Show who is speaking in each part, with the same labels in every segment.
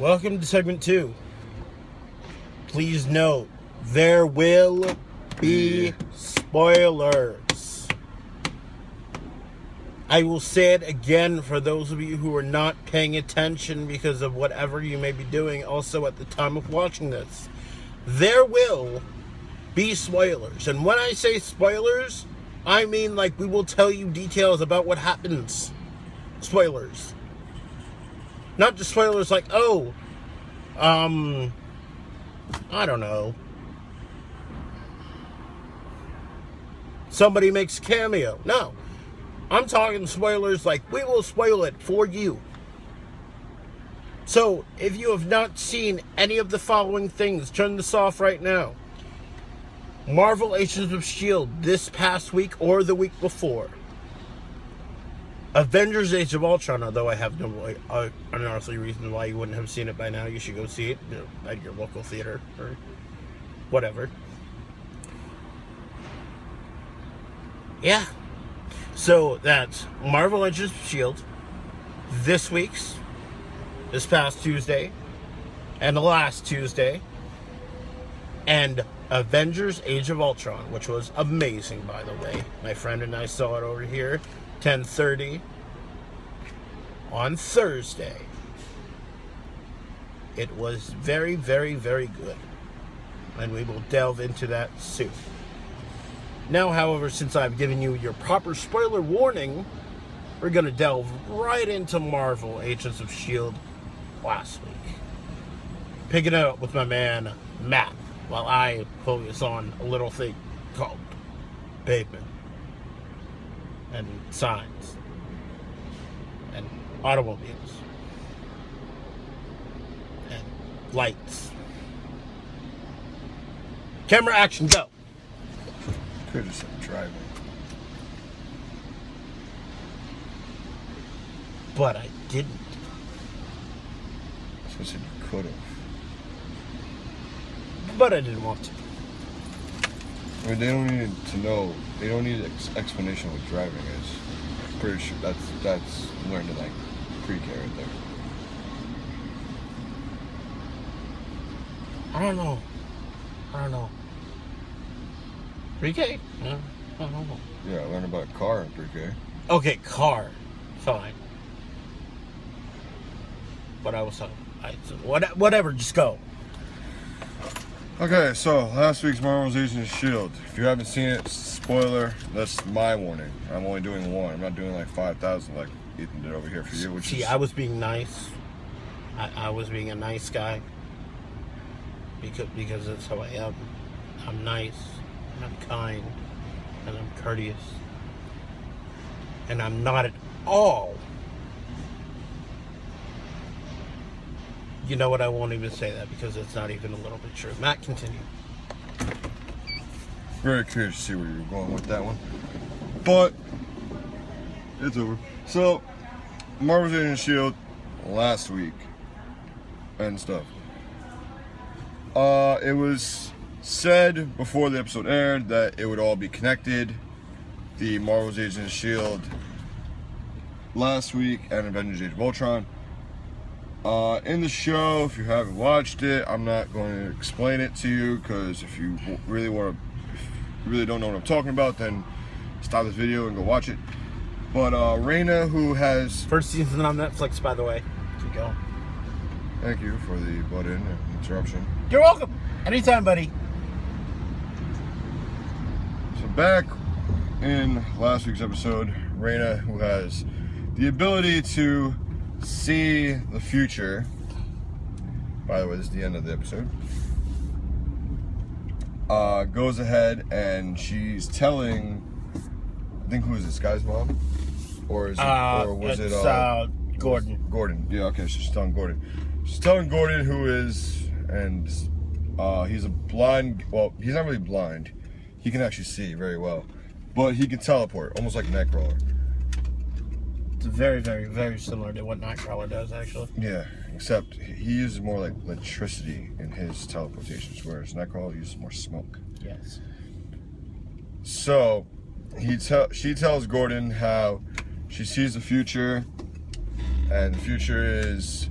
Speaker 1: Welcome to segment 2. Please note, there will be spoilers. I will say it again for those of you who are not paying attention because of whatever you may be doing also at the time of watching this. There will be spoilers. And when I say spoilers, I mean like we will tell you details about what happens. Spoilers. Not just spoilers like, I don't know. Somebody makes a cameo. No. I'm talking spoilers like we will spoil it for you. So, if you have not seen any of the following things, turn this off right now. Marvel Agents of S.H.I.E.L.D. this past week or the week before. Avengers Age of Ultron, although I have no unearthly reason why you wouldn't have seen it by now. You should go see it at your local theater or whatever. Yeah. So that's Marvel Agents of S.H.I.E.L.D. this past Tuesday, and the last Tuesday, and Avengers Age of Ultron, which was amazing, by the way. My friend and I saw it over here, 10:30 on Thursday. It was very, very, very good, and we will delve into that soon. Now, however, since I've given you your proper spoiler warning, we're going to delve right into Marvel Agents of S.H.I.E.L.D. last week. Picking it up with my man, Matt, while I focus on a little thing called pavement and signs and automobiles and lights. Camera action, go.
Speaker 2: Could have said driving.
Speaker 1: But I didn't.
Speaker 2: So I said you could have.
Speaker 1: But I didn't want to.
Speaker 2: I mean, they don't need to know. They don't need explanation what driving is. Pretty sure that's learned in like pre-K right there.
Speaker 1: I don't know. Pre-K? No, I don't know.
Speaker 2: Yeah, I learned about a car in pre-K.
Speaker 1: Okay, car. Fine. But I was talking. Whatever, just go.
Speaker 2: Okay, so last week's Marvel's Agents of S.H.I.E.L.D. If you haven't seen it, spoiler, that's my warning. I'm only doing one. I'm not doing like 5,000 like Ethan did over here for you.
Speaker 1: See, I was being nice. I was being a nice guy. Because that's how I am. I'm nice. And I'm kind. And I'm courteous. And I'm not at all. You know what? I won't even say that because it's not even a little bit true. Matt, continue.
Speaker 2: Very curious to see where you're going with that one. But it's over. So, Marvel's Agents of S.H.I.E.L.D. last week and stuff. It was said before the episode aired that it would all be connected. The Marvel's Agents of S.H.I.E.L.D. last week and Avengers Age of Ultron. In the show, if you haven't watched it, I'm not going to explain it to you because if you really don't know what I'm talking about, then stop this video and go watch it. But Raina, who has
Speaker 1: first season on Netflix, by the way. Keep going.
Speaker 2: Thank you for the butt-in and interruption.
Speaker 1: You're welcome. Anytime, buddy.
Speaker 2: So back in last week's episode, Raina, who has the ability to see the future. By the way, this is the end of the episode. Goes ahead and she's telling, I think who is this guy's mom? Or is it, or was it
Speaker 1: Gordon.
Speaker 2: Gordon. Yeah, okay, she's telling Gordon. She's telling Gordon who is, and he's a blind, well, he's not really blind. He can actually see very well. But he can teleport, almost like Nightcrawler.
Speaker 1: It's very, very, very similar to what Nightcrawler does, actually.
Speaker 2: Yeah, except he uses more like electricity in his teleportations, whereas Nightcrawler uses more smoke.
Speaker 1: Yes.
Speaker 2: So, she tells Gordon how she sees the future, and the future is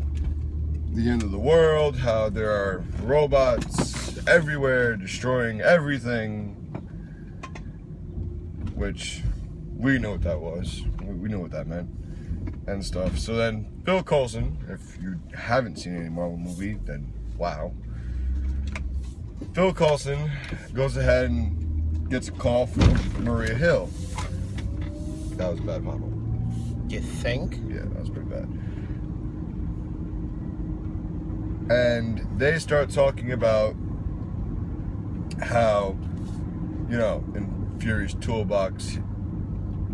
Speaker 2: the end of the world, how there are robots everywhere destroying everything, which we know what that was. We know what that meant and stuff. So then Phil Coulson, if you haven't seen any Marvel movie, then wow. Phil Coulson goes ahead and gets a call from Maria Hill. That was a bad pop-up.
Speaker 1: You think?
Speaker 2: Yeah, that was pretty bad. And they start talking about how, you know, in Fury's toolbox,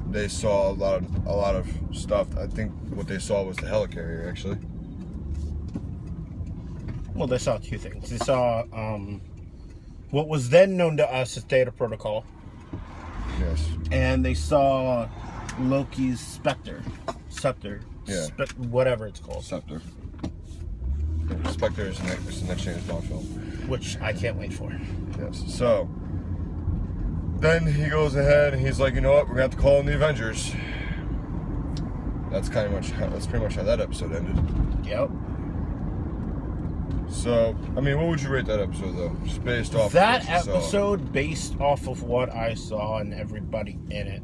Speaker 2: they saw a lot of stuff. I think what they saw was the helicarrier, actually.
Speaker 1: Well, they saw two things. They saw what was then known to us as Data Protocol.
Speaker 2: Yes.
Speaker 1: And they saw Loki's scepter.
Speaker 2: Yeah.
Speaker 1: Whatever it's called.
Speaker 2: Scepter. Spectre is the next James Bond film.
Speaker 1: Which I can't wait for.
Speaker 2: Yes. So then he goes ahead and he's like, you know what, we're gonna have to call in the Avengers. That's pretty much how that episode ended.
Speaker 1: Yep.
Speaker 2: So, I mean, what would you rate that episode though? Just based off
Speaker 1: that
Speaker 2: of what you saw.
Speaker 1: episode, based off of what I saw and everybody in it,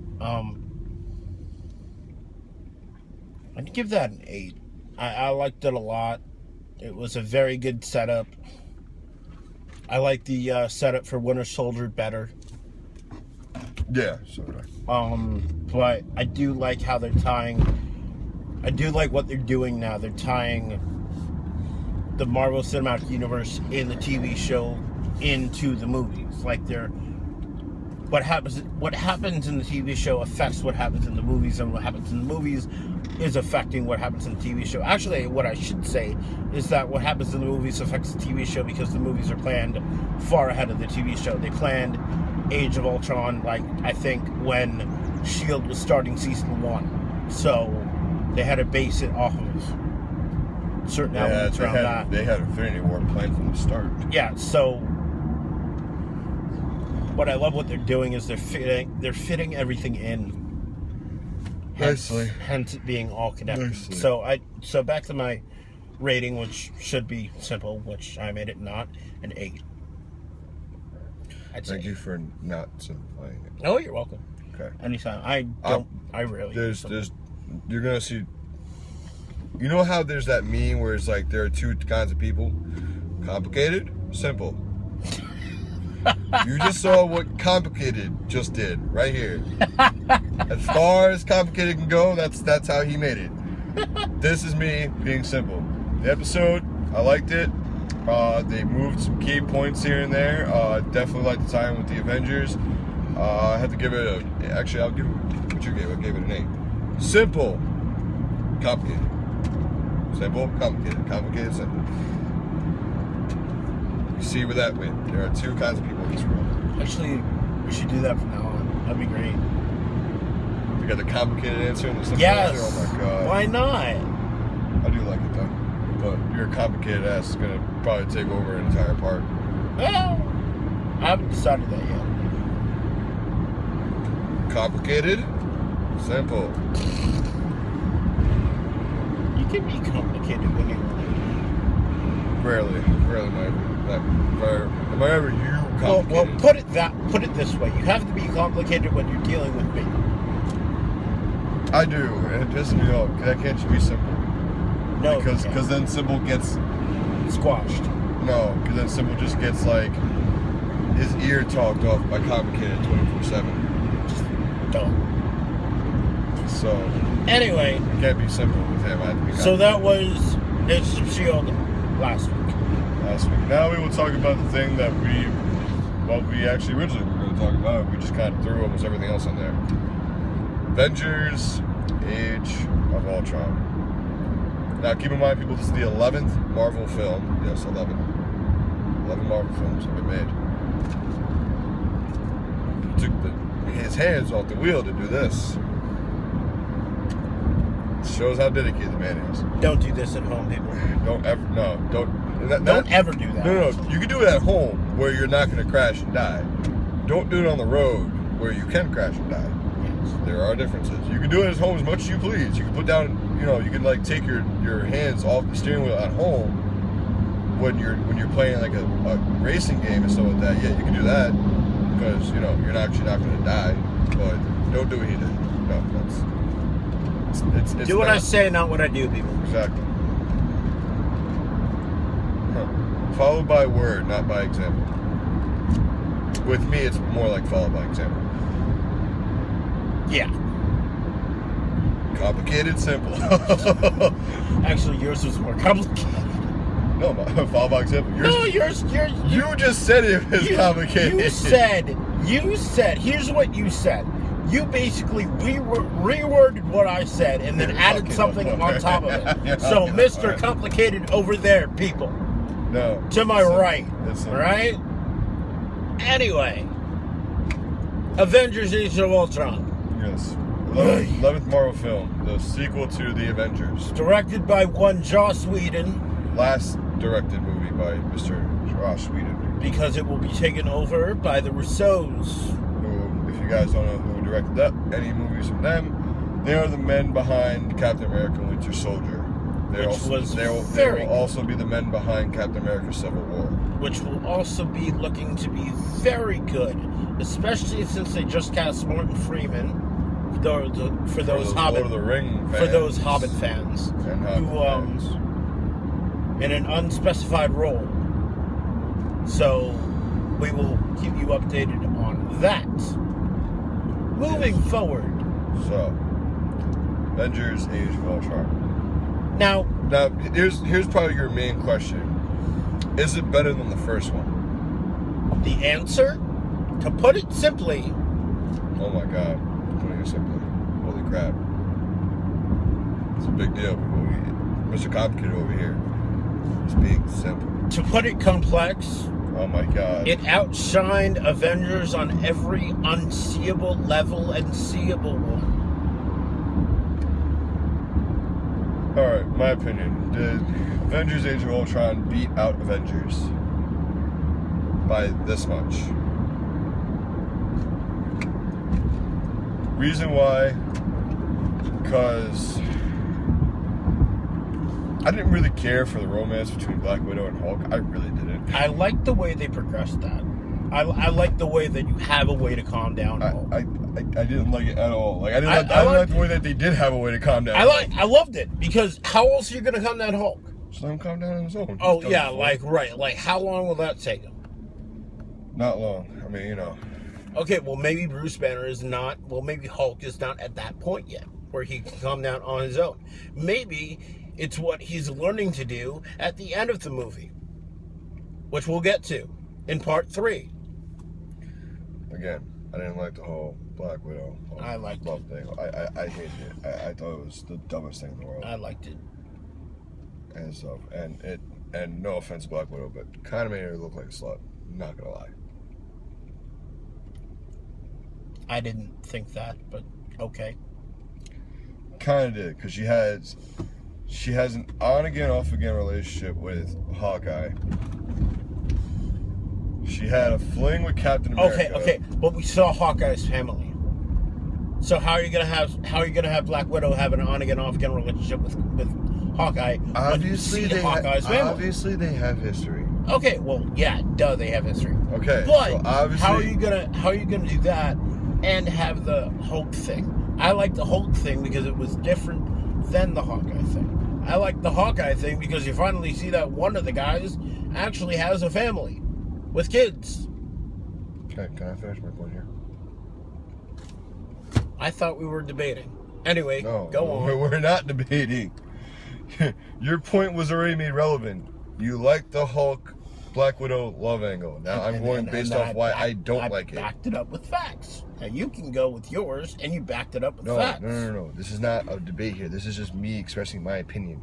Speaker 1: I'd give that an 8. I liked it a lot. It was a very good setup. I like the setup for Winter Soldier better.
Speaker 2: Yeah, so did I.
Speaker 1: But I do like how they're tying. I do like what they're doing now. They're tying the Marvel Cinematic Universe in the TV show into the movies. Like what happens in the TV show affects what happens in the movies, and what happens in the movies is affecting what happens in the TV show. Actually, what I should say is that what happens in the movies affects the TV show because the movies are planned far ahead of the TV show. They planned Age of Ultron, like, I think when S.H.I.E.L.D. was starting season 1. So they had to base it off of certain elements around that.
Speaker 2: They had Infinity War planned from the start.
Speaker 1: Yeah, so what I love what they're doing is they're fitting everything in.
Speaker 2: Nicely.
Speaker 1: Hence it being all connected.
Speaker 2: Nicely.
Speaker 1: So back to my rating, which should be simple, which I made it not, an 8.
Speaker 2: Thank you for not simplifying it.
Speaker 1: Oh, you're welcome.
Speaker 2: Okay.
Speaker 1: Anytime. I really.
Speaker 2: You're gonna see. You know how there's that meme where it's like there are two kinds of people, complicated, simple. You just saw what complicated just did right here. As far as complicated can go, that's how he made it. This is me being simple. The episode, I liked it. They moved some key points here and there. Definitely like the time with the Avengers. I had to give it I'll give it what you gave. I gave it an 8. Simple, complicated. Simple, complicated. Complicated, simple. You see where that went. There are two kinds of people in this world.
Speaker 1: Actually, we should do that from now on. That'd be great.
Speaker 2: We got the complicated answer and the simple
Speaker 1: Yes.
Speaker 2: answer. Oh my god.
Speaker 1: Why not?
Speaker 2: I do like it though. But your complicated ass is gonna probably take over an entire part.
Speaker 1: Well, I haven't decided that yet.
Speaker 2: Complicated, simple.
Speaker 1: You can be complicated when you want
Speaker 2: Rarely am I ever you
Speaker 1: to.
Speaker 2: complicated.
Speaker 1: Well, put it this way. You have to be complicated when you're dealing with me.
Speaker 2: I do, and it pisses me off. That can't just be simple.
Speaker 1: No,
Speaker 2: Because then simple gets
Speaker 1: squashed.
Speaker 2: no. Because then simple just gets like his ear talked off by complicated 24/7.
Speaker 1: Just don't.
Speaker 2: So
Speaker 1: Anyway,
Speaker 2: it can't be simple with him. I have to be
Speaker 1: so that
Speaker 2: complicated.
Speaker 1: was Agents of S.H.I.E.L.D. last week.
Speaker 2: Now we will talk about the thing that we actually originally were going to talk about. We just kind of threw almost everything else in there. Avengers: Age of Ultron. Now keep in mind, people, this is the 11th Marvel film. Yes, 11. 11 Marvel films have been made. He took his hands off the wheel to do this. Shows how dedicated the man is.
Speaker 1: Don't do this at home, people.
Speaker 2: Don't ever, no, don't.
Speaker 1: Don't ever do that.
Speaker 2: No, you can do it at home where you're not going to crash and die. Don't do it on the road where you can crash and die.
Speaker 1: Yes.
Speaker 2: There are differences. You can do it at home as much as you please. You can put down, you can like take your hands off the steering wheel at home when you're playing like a racing game and stuff like that. Yeah, you can do that because you're actually not going to die. But don't do what he did. No, it's
Speaker 1: do what I
Speaker 2: not.
Speaker 1: say, not what I do, people.
Speaker 2: Exactly. Followed by word, not by example. With me, it's more like followed by example.
Speaker 1: Yeah.
Speaker 2: Complicated, simple.
Speaker 1: Actually, yours was more complicated.
Speaker 2: No, followed by example.
Speaker 1: Yours.
Speaker 2: You just said it was complicated.
Speaker 1: You said. Here's what you said. You basically reworded what I said and then added something on top of it. So, Mr. Complicated over there, people.
Speaker 2: No.
Speaker 1: To my right.
Speaker 2: It's
Speaker 1: Right? Anyway. Avengers Age of Ultron.
Speaker 2: Yes. 11th Marvel film. The sequel to The Avengers.
Speaker 1: Directed by one Joss Whedon.
Speaker 2: Last directed movie by Mr. Joss Whedon.
Speaker 1: Because it will be taken over by the Russos.
Speaker 2: Who, if you guys don't know who directed that, any movies from them, they are the men behind Captain America Winter Soldier. They will also be the men behind Captain America Civil War.
Speaker 1: Which will also be looking to be very good. Especially since they just cast Martin Freeman for those Hobbit
Speaker 2: Lord of the Ring fans.
Speaker 1: For those Hobbit fans.
Speaker 2: And Hobbit fans.
Speaker 1: In an unspecified role. So we will keep you updated on that. Moving forward.
Speaker 2: So, Avengers Age of Ultron.
Speaker 1: Now
Speaker 2: here's probably your main question. Is it better than the first one?
Speaker 1: The answer, to put it simply.
Speaker 2: Oh my God. Putting it simply. Holy crap. It's a big deal. Mr. Complicated over here. It's being simple.
Speaker 1: To put it complex.
Speaker 2: Oh my God.
Speaker 1: It outshined Avengers on every unseeable level and seeable one.
Speaker 2: Alright, my opinion. Did Avengers Age of Ultron beat out Avengers by this much? Reason why, because I didn't really care for the romance between Black Widow and Hulk. I really didn't.
Speaker 1: I like the way they progressed that. I like the way that you have a way to calm down Hulk.
Speaker 2: I didn't like it at all. Like I didn't like the way that they did have a way to calm down.
Speaker 1: I loved it because how else are you gonna calm down Hulk?
Speaker 2: Just let him calm down on his own.
Speaker 1: Oh yeah, like how long will that take him?
Speaker 2: Not long. I mean,
Speaker 1: Okay, well maybe Bruce Banner is not. Well, maybe Hulk is not at that point yet where he can calm down on his own. Maybe it's what he's learning to do at the end of the movie, which we'll get to in part 3.
Speaker 2: Again, I didn't like the whole Black Widow.
Speaker 1: I liked
Speaker 2: love thing. I hated it. I thought it was the dumbest thing in the world.
Speaker 1: I liked it.
Speaker 2: And stuff. And no offense to Black Widow, but kind of made her look like a slut. Not gonna lie.
Speaker 1: I didn't think that, but okay.
Speaker 2: Kind of did, because she has an on again, off again relationship with Hawkeye. She had a fling with Captain America.
Speaker 1: Okay, but we saw Hawkeye's family. So how are you gonna have Black Widow have an on again, off again relationship with Hawkeye?
Speaker 2: Obviously,
Speaker 1: Obviously,
Speaker 2: they have history.
Speaker 1: Okay, well, yeah, duh, they have history.
Speaker 2: Okay,
Speaker 1: but
Speaker 2: so obviously,
Speaker 1: how are you gonna do that and have the Hulk thing? I like the Hulk thing because it was different than the Hawkeye thing. I like the Hawkeye thing because you finally see that one of the guys actually has a family with kids.
Speaker 2: Okay, can I finish my point here?
Speaker 1: I thought we were debating. Anyway,
Speaker 2: no,
Speaker 1: go on.
Speaker 2: We're not debating. Your point was already made relevant. You like the Hulk, Black Widow love angle. Now I'm going based off why I don't like it.
Speaker 1: I backed it up with facts. Now you can go with yours, and you backed it up with facts.
Speaker 2: No. This is not a debate here. This is just me expressing my opinion.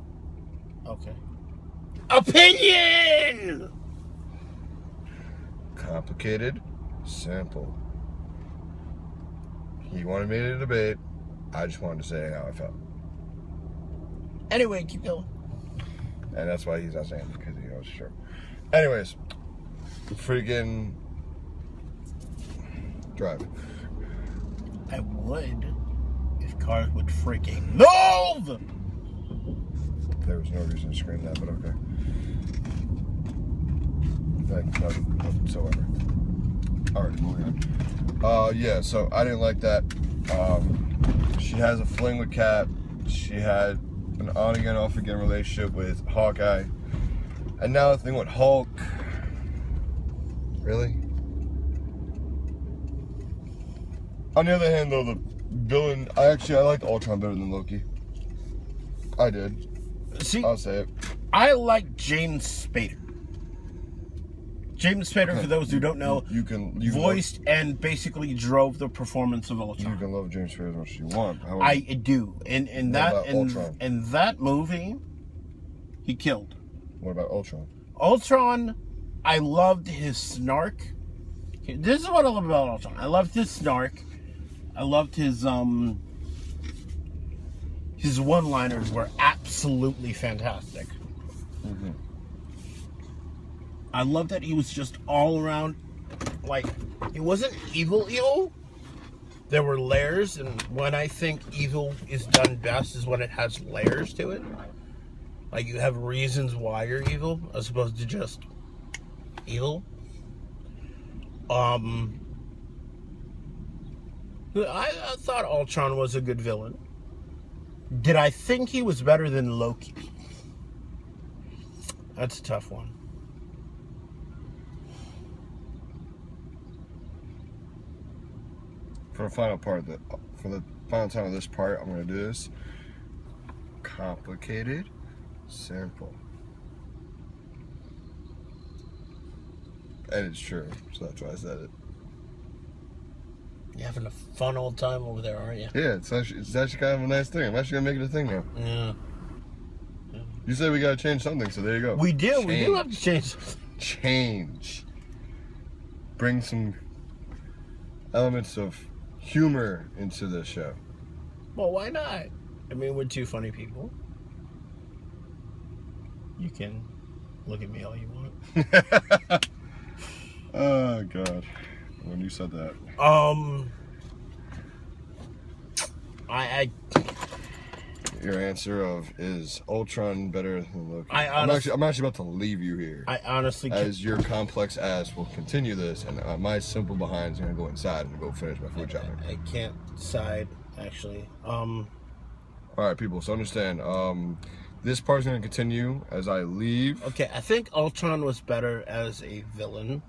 Speaker 1: Okay. Opinion!
Speaker 2: Complicated, simple. He wanted me to debate. I just wanted to say how I felt.
Speaker 1: Anyway, keep going.
Speaker 2: And that's why he's not saying it, because he knows it's true. Anyways, freaking drive.
Speaker 1: I would if cars would freaking move!
Speaker 2: There was no reason to scream that, but okay. Like, nothing whatsoever. Alright, moving on. Yeah, so I didn't like that. She has a fling with Cap. She had an on-again, off-again relationship with Hawkeye. And now the thing with Hulk. Really? On the other hand, though, the villain... I liked Ultron better than Loki. I did.
Speaker 1: See,
Speaker 2: I'll say it.
Speaker 1: I like James Spader. James Spader, for those who don't know,
Speaker 2: You can
Speaker 1: voiced and basically drove the performance of
Speaker 2: You
Speaker 1: Ultron.
Speaker 2: can love James Spader as much as you want. However,
Speaker 1: I do. In
Speaker 2: about Ultron?
Speaker 1: that movie, he killed.
Speaker 2: What about Ultron?
Speaker 1: Ultron, I loved his snark. This is what I love about Ultron. I loved his snark. I loved his one-liners were absolutely fantastic.
Speaker 2: Mm-hmm.
Speaker 1: I love that he was just all around, like, he wasn't evil. There were layers, and when I think evil is done best is when it has layers to it. Like, you have reasons why you're evil, as opposed to just evil. I thought Ultron was a good villain. Did I think he was better than Loki? That's a tough one.
Speaker 2: For the final time of this part, I'm going to do this. Complicated, simple. And it's true, so that's why I said it.
Speaker 1: You're having a fun old time over there, aren't you?
Speaker 2: Yeah, it's actually kind of a nice thing. I'm actually going to make it a thing now.
Speaker 1: Yeah.
Speaker 2: You said we got to change something, so there you go.
Speaker 1: We do.
Speaker 2: Change.
Speaker 1: We do have to change something.
Speaker 2: Change. Bring some elements of humor into the show.
Speaker 1: Well, why not? I mean, we're two funny people. You can look at me all you want.
Speaker 2: Oh, God. When you said that.
Speaker 1: I
Speaker 2: Your answer is Ultron better than Loki?
Speaker 1: I'm
Speaker 2: I'm actually about to leave you here.
Speaker 1: I honestly can't.
Speaker 2: As your complex ass will continue this, and my simple behind's gonna go inside and go finish my food shopping.
Speaker 1: I can't side, actually.
Speaker 2: All right, people. So understand. This part's gonna continue as I leave.
Speaker 1: Okay, I think Ultron was better as a villain.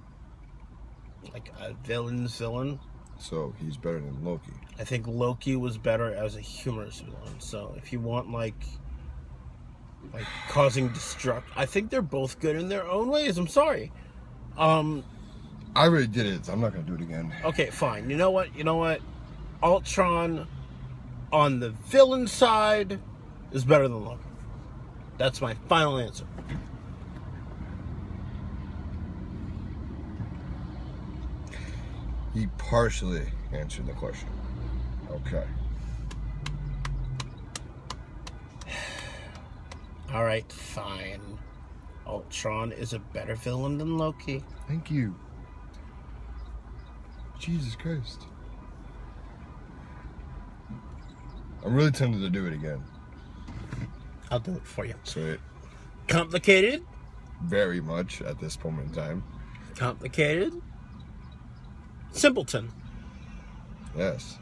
Speaker 1: Like a villain's villain.
Speaker 2: So he's better than Loki.
Speaker 1: I think Loki was better as a humorous villain. So if you want like causing destruct, I think they're both good in their own ways. I'm sorry.
Speaker 2: I already did it. So I'm not gonna do it again.
Speaker 1: Okay, fine. You know what? Ultron on the villain side is better than Loki. That's my final answer.
Speaker 2: He partially answered the question. Okay.
Speaker 1: All right, fine. Ultron is a better villain than Loki.
Speaker 2: Thank you. Jesus Christ. I'm really tempted to do it again.
Speaker 1: I'll do it for you.
Speaker 2: Sweet.
Speaker 1: Complicated?
Speaker 2: Very much at this moment in time.
Speaker 1: Complicated? Simpleton.
Speaker 2: Yes.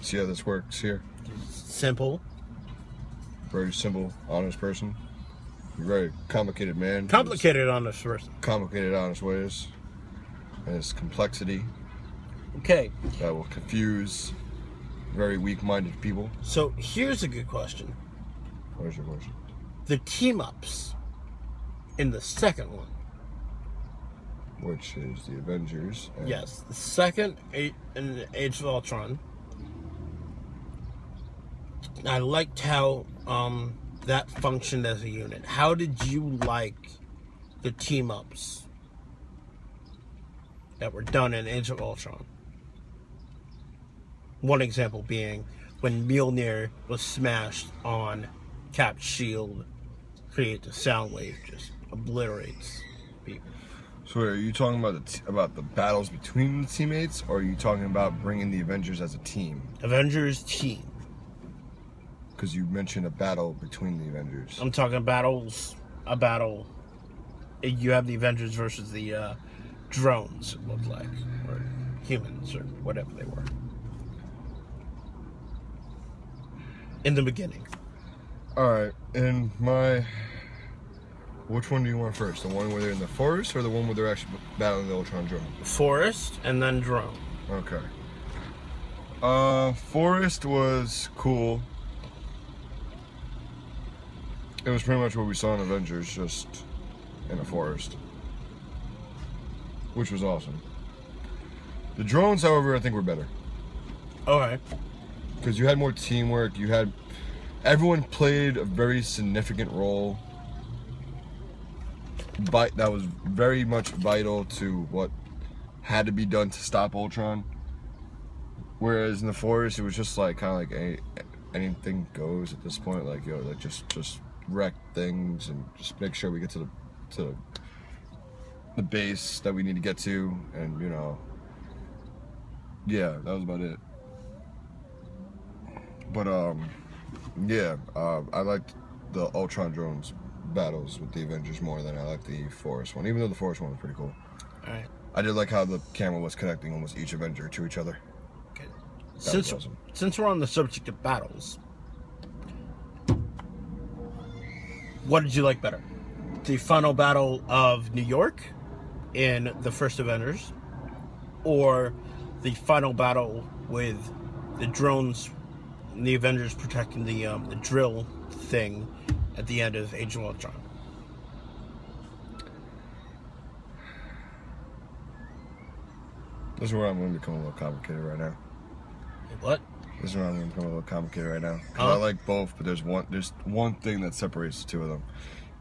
Speaker 2: See how this works here?
Speaker 1: Simple.
Speaker 2: Very simple, honest person. Very complicated man.
Speaker 1: Complicated on this person.
Speaker 2: Complicated, honest ways. And his complexity
Speaker 1: Okay,
Speaker 2: that will confuse very weak-minded people.
Speaker 1: so here's a good question.
Speaker 2: What is your question?
Speaker 1: The team-ups in the second one.
Speaker 2: Which is the Avengers. And
Speaker 1: Yes, the second in Age of Ultron. I liked how that functioned as a unit. How did you like the team-ups that were done in Age of Ultron? One example being when Mjolnir was smashed on Cap's shield, creates a sound wave, just obliterates people.
Speaker 2: So are you talking about the battles between the teammates, or are you talking about bringing the Avengers as a team?
Speaker 1: Avengers team.
Speaker 2: Because you mentioned a battle between the Avengers.
Speaker 1: I'm talking a battle. You have the Avengers versus the drones, it looked like, or humans, or whatever they were. In the beginning.
Speaker 2: Alright, which one do you want first? The one where they're in the forest, or the one where they're actually battling the Ultron drone?
Speaker 1: Forest and then drone.
Speaker 2: Okay. Forest was cool. It was pretty much what we saw in Avengers, just in a forest. Which was awesome. The drones, however, I think were better.
Speaker 1: Alright.
Speaker 2: Because you had more teamwork, everyone played a very significant role. But that was very much vital to what had to be done to stop Ultron. Whereas in the forest, it was just like kind of like anything goes at this point. Like, like just wreck things and just make sure we get to the base that we need to get to, and yeah, that was about it. But yeah, I liked the Ultron drones battles with the Avengers more than I like the forest one, even though the forest one was pretty cool.
Speaker 1: Alright.
Speaker 2: I did like how the camera was connecting almost each Avenger to each other.
Speaker 1: Okay.
Speaker 2: That was awesome.
Speaker 1: Since we're on the subject of battles, what did you like better? The final battle of New York in the first Avengers, or the final battle with the drones and the Avengers protecting the drill thing at the end of Age of Ultron?
Speaker 2: This is where I'm going to become a little complicated right now.
Speaker 1: What?
Speaker 2: This is where I'm going to become a little complicated right now. 'Cause I like both, but there's one thing that separates the two of them.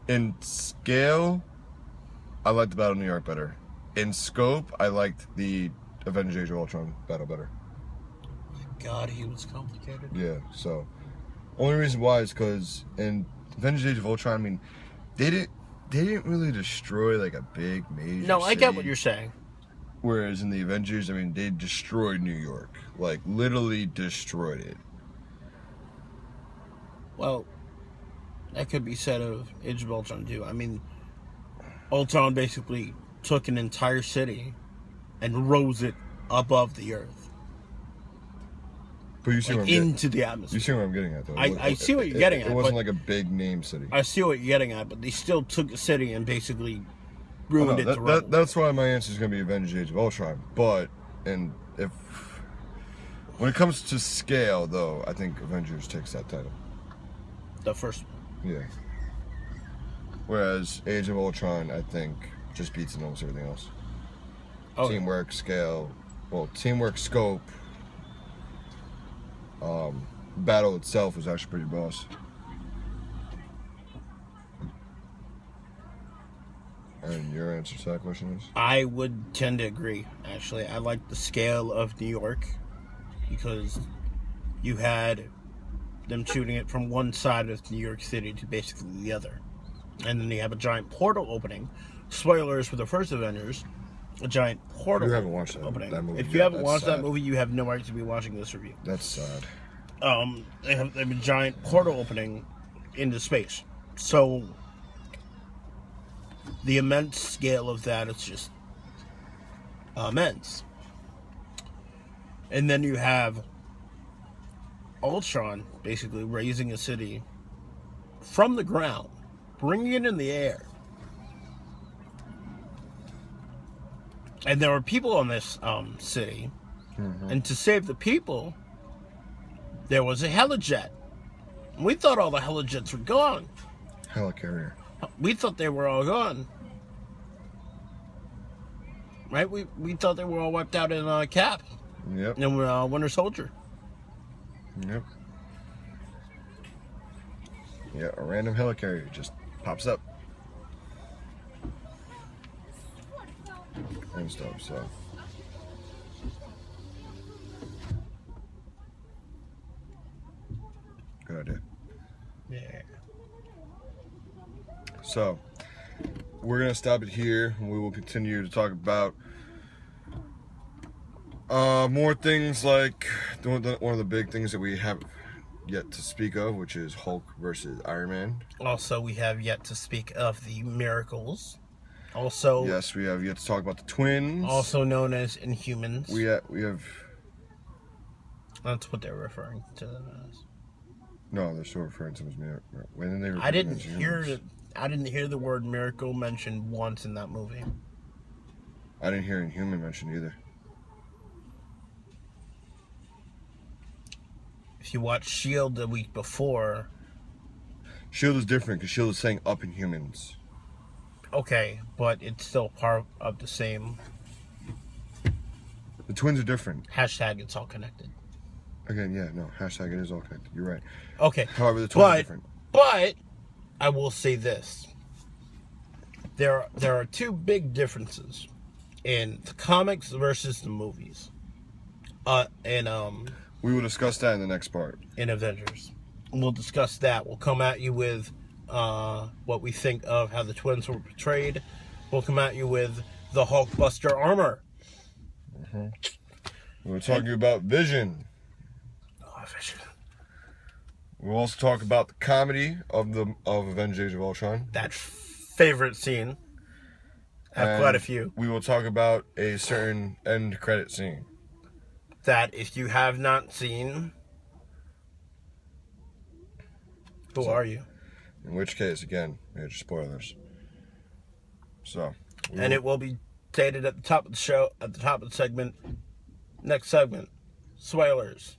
Speaker 2: In scale, I liked the Battle of New York better. In scope, I liked the Avengers Age of Ultron battle better.
Speaker 1: God, he was complicated.
Speaker 2: Yeah, so only reason why is because in Avengers Age of Ultron, I mean, they didn't really destroy like a big major
Speaker 1: No, I get
Speaker 2: city.
Speaker 1: what you're saying.
Speaker 2: Whereas in the Avengers, I mean, they destroyed New York, like literally destroyed it.
Speaker 1: Well, that could be said of Age of Ultron too. I mean, Ultron basically took an entire city and rose it above the earth,
Speaker 2: But you see
Speaker 1: like
Speaker 2: what I'm getting.
Speaker 1: into the atmosphere.
Speaker 2: You see what I'm getting at, though.
Speaker 1: I see what you're getting at,
Speaker 2: It wasn't
Speaker 1: but-
Speaker 2: like a big name city.
Speaker 1: I see what you're getting at, but they still took the city and basically ruined it to rubble.
Speaker 2: That's why my answer is going to be Avengers Age of Ultron. But when it comes to scale, though, I think Avengers takes that title.
Speaker 1: The first one.
Speaker 2: Yeah. Whereas Age of Ultron, I think, just beats in almost everything else.
Speaker 1: Okay.
Speaker 2: Teamwork, scale, teamwork, scope. Battle itself was actually pretty boss. And your answer to that question is?
Speaker 1: I would tend to agree, actually. I like the scale of New York because you had them shooting it from one side of New York City to basically the other. And then you have a giant portal opening. Spoilers for the first Avengers. A giant portal
Speaker 2: You haven't watched
Speaker 1: opening.
Speaker 2: that movie
Speaker 1: If
Speaker 2: yet,
Speaker 1: you haven't
Speaker 2: that's
Speaker 1: watched that
Speaker 2: sad.
Speaker 1: movie, you have no right to be watching this review.
Speaker 2: That's sad.
Speaker 1: They have a giant portal opening into space. So the immense scale of that is just immense. And then you have Ultron basically raising a city from the ground, bringing it in the air. And there were people on this city, and to save the people, there was a helijet. We thought all the helijets were gone.
Speaker 2: Helicarrier.
Speaker 1: We thought they were all gone. Right? We thought they were all wiped out in Cap
Speaker 2: Yep.
Speaker 1: and Winter Soldier.
Speaker 2: Yep. Yeah, a random helicarrier just pops up. And stuff, so. Good idea.
Speaker 1: Yeah.
Speaker 2: So, we're gonna stop it here, and we will continue to talk about more things like one of the big things that we have yet to speak of, which is Hulk versus Iron Man.
Speaker 1: Also, we have yet to speak of the Miracles. Also,
Speaker 2: yes, we have yet to talk about the twins,
Speaker 1: also known as Inhumans.
Speaker 2: We have.
Speaker 1: That's what they're referring to them as.
Speaker 2: No, they're still referring to them as miracles. When they
Speaker 1: I didn't hear the word miracle mentioned once in that movie.
Speaker 2: I didn't hear Inhuman mentioned either.
Speaker 1: If you watch S.H.I.E.L.D. the week before...
Speaker 2: S.H.I.E.L.D. is different, because S.H.I.E.L.D. is saying up Inhumans.
Speaker 1: Okay, but it's still part of the same...
Speaker 2: The twins are different.
Speaker 1: Hashtag it's all connected.
Speaker 2: Again, yeah, no. Hashtag it is all connected. You're right.
Speaker 1: Okay.
Speaker 2: However, the twins are different.
Speaker 1: But I will say this. There are two big differences in the comics versus the movies.
Speaker 2: We will discuss that in the next part.
Speaker 1: In Avengers. We'll discuss that. We'll come at you with what we think of how the twins were portrayed. We'll come at you with the Hulkbuster armor.
Speaker 2: Mm-hmm. We're talking about Vision.
Speaker 1: Oh, Vision.
Speaker 2: We'll also talk about the comedy of Avengers Age of Ultron.
Speaker 1: That favorite scene. I have quite a few.
Speaker 2: We will talk about a certain end credit scene.
Speaker 1: That if you have not seen, who are you?
Speaker 2: In which case, again, major spoilers. So,
Speaker 1: it will be stated at the top of the show, at the top of the segment. Next segment, spoilers.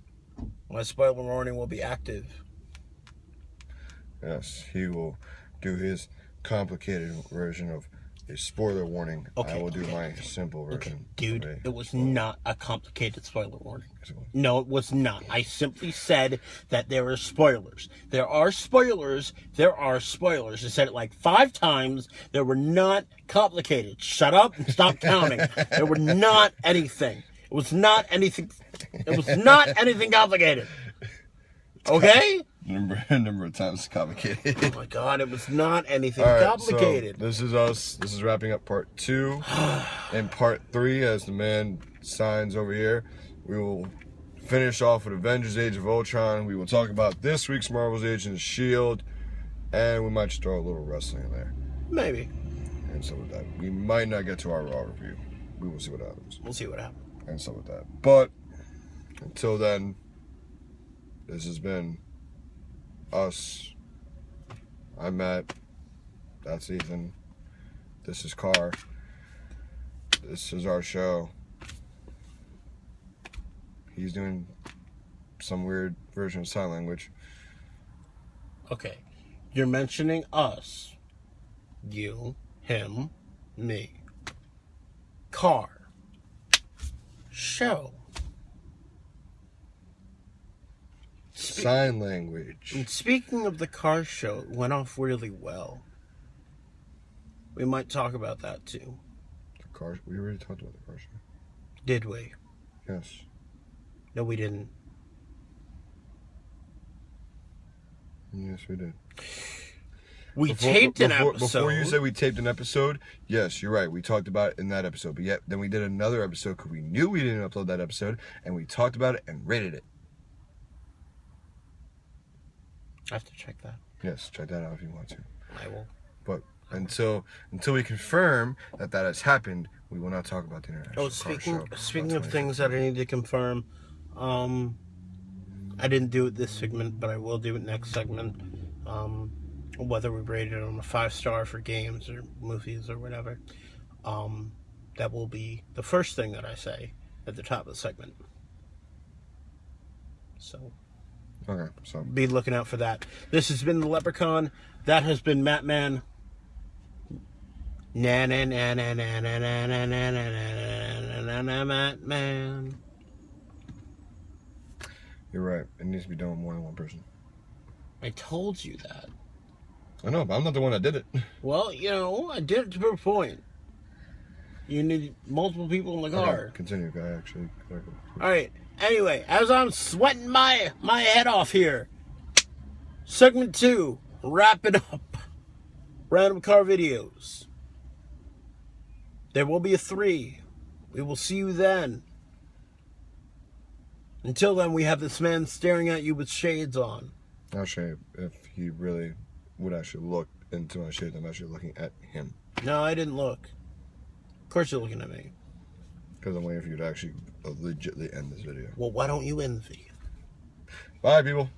Speaker 1: My spoiler warning will be active.
Speaker 2: Yes, he will do his complicated version of a spoiler warning.
Speaker 1: Okay,
Speaker 2: I will do my simple version.
Speaker 1: Dude, it was not a complicated spoiler warning. No, it was not. I simply said that there are spoilers. There are spoilers. There are spoilers. I said it like 5 times. They were not complicated. Shut up and stop counting. There were not anything. It was not anything. It was not anything complicated. Okay?
Speaker 2: Number of times complicated.
Speaker 1: Oh my God, it was not anything complicated.
Speaker 2: So this is us. This is wrapping up part 2. And part 3, as the man signs over here, we will finish off with Avengers Age of Ultron. We will talk about this week's Marvel's Agents of S.H.I.E.L.D. And we might just throw a little wrestling in there.
Speaker 1: Maybe.
Speaker 2: And so with that, we might not get to our Raw review. We will see what happens.
Speaker 1: We'll see what happens.
Speaker 2: And so with that. But until then, this has been us. I'm Matt. That's Ethan. This is Carr. This is our show. He's doing some weird version of sign language.
Speaker 1: Okay. You're mentioning us. You, him, me. Carr. Show.
Speaker 2: Sign language.
Speaker 1: And speaking of the car show, it went off really well. We might talk about that too.
Speaker 2: The car. We already talked about the car show.
Speaker 1: Did we?
Speaker 2: Yes.
Speaker 1: No, we didn't.
Speaker 2: Yes, we did.
Speaker 1: We taped an episode.
Speaker 2: Before you said we taped an episode, yes, you're right. We talked about it in that episode. But yet, then we did another episode because we knew we didn't upload that episode, and we talked about it and rated it.
Speaker 1: I have to check that.
Speaker 2: Yes, check that out if you want to.
Speaker 1: I will.
Speaker 2: But until we confirm that has happened, we will not talk about the international car show.
Speaker 1: Speaking of things that I need to confirm, I didn't do it this segment, but I will do it next segment. Whether we rate it on a 5-star for games or movies or whatever, that will be the first thing that I say at the top of the segment. So.
Speaker 2: Okay, so
Speaker 1: be looking out for that. This has been the Leprechaun. That has been Matt Man. Na na na na na na na na na na na Matt Man.
Speaker 2: You're right. It needs to be done with more than one person.
Speaker 1: I told you that.
Speaker 2: I know, but I'm not the one that did it.
Speaker 1: Well, you know, I did it to a point. You need multiple people in the car.
Speaker 2: Okay, continue, guy. Actually.
Speaker 1: All right. Anyway, as I'm sweating my head off here, segment 2, wrap it up. Random car videos. There will be a 3. We will see you then. Until then, we have this man staring at you with shades on.
Speaker 2: Actually, if he really would actually look into my shades, I'm actually looking at him.
Speaker 1: No, I didn't look. Of course you're looking at me.
Speaker 2: Because I'm waiting for you to actually legitimately end this video.
Speaker 1: Well, why don't you end the video?
Speaker 2: Bye, people.